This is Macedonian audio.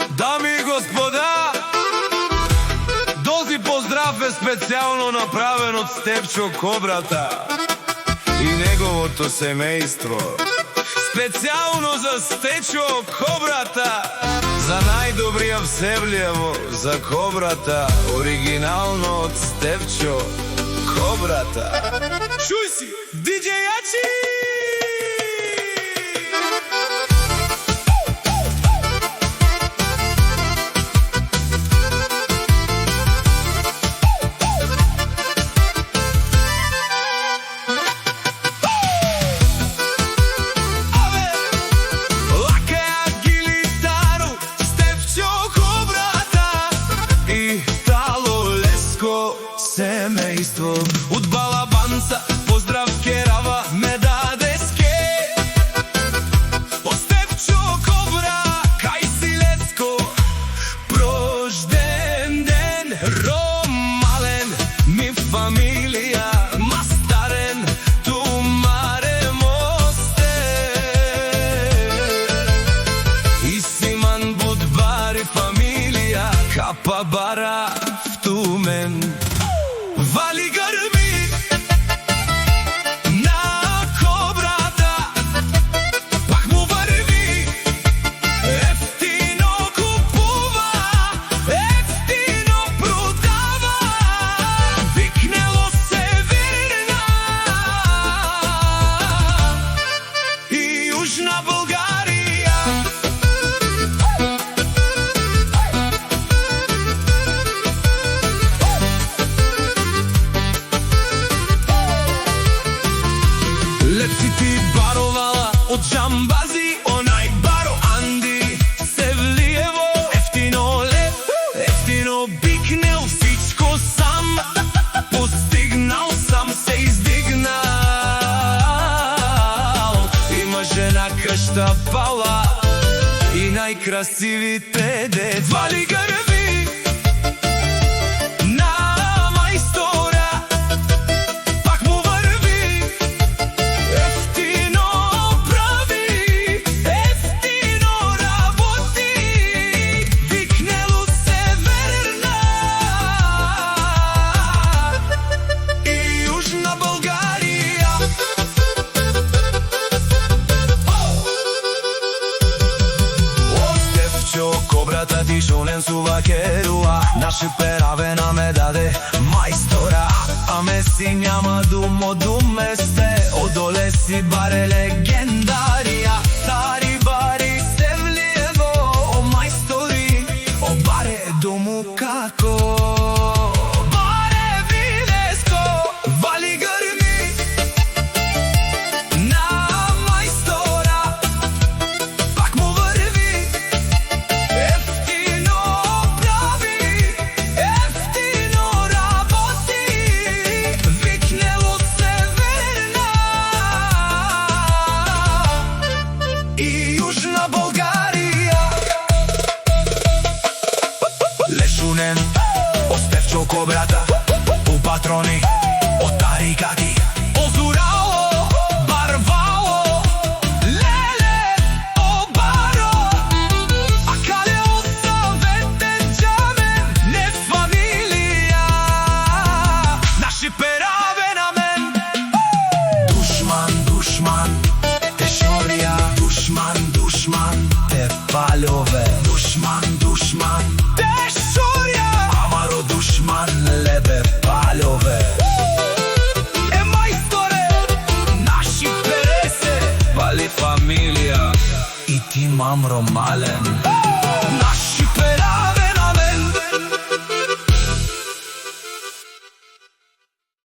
Дами и господа, този поздрав е специјално направен од Стефчо Кобрата и неговото семејство. Специјално за Стечо Кобрата, за најдобрија Всевлиево, за Кобрата, оригинално од Стефчо Кобрата. Чуј си, диџејачи! Семејство од Балабанца, поздрав Керава ме даде ске. По Стефчо Кобра, кај Силецко, рожден ден, ромален, ми фамилија, мастарен, тумаре мосте. И Симан Будбари фамилија, Капа Бара, Втумен. Вали грби на Кобрата, пак му врви, ефтино купува, ефтино продава, викнело се верна и Јужна Българија. Лепците баровала од Джамбази, онај баро Анди Севлиево, ефтино лев, ефтино бикнел, всичко сам постигнал, сам се издигнал. Има жена кршта пала и најкрасивите дет. Вали грби на мајстора, пак му врви, ефтино прави, ефтино работи, викнело се верна и Јужна Българија. О, Стефчо Кобрата, ти шолен сува керуа, наши перавена ме даде мајстора. Аме си няма думо думесте, одоле си баре легендарија. Стари бари Севлиево, о мајстори, о баре дому како баре Вилеско. Вали грби на мајстора, пак му врви, ефтино прави, ефтино работи, викнело се верна и Јужна Българија. Лешунен од Стефчо Кобрата, у патрони од тарикати, озурало, барвало, леле, обаро, а каде осаветен џамен, не фамилија, наши пераве на мен. Душман, душман, те шорија, душман, душман, те палјове, душман, душман, те шорја, амаро душман, лебе палјове. Е мајсторе, наши пересе, вали фамилија и ти мамро мален.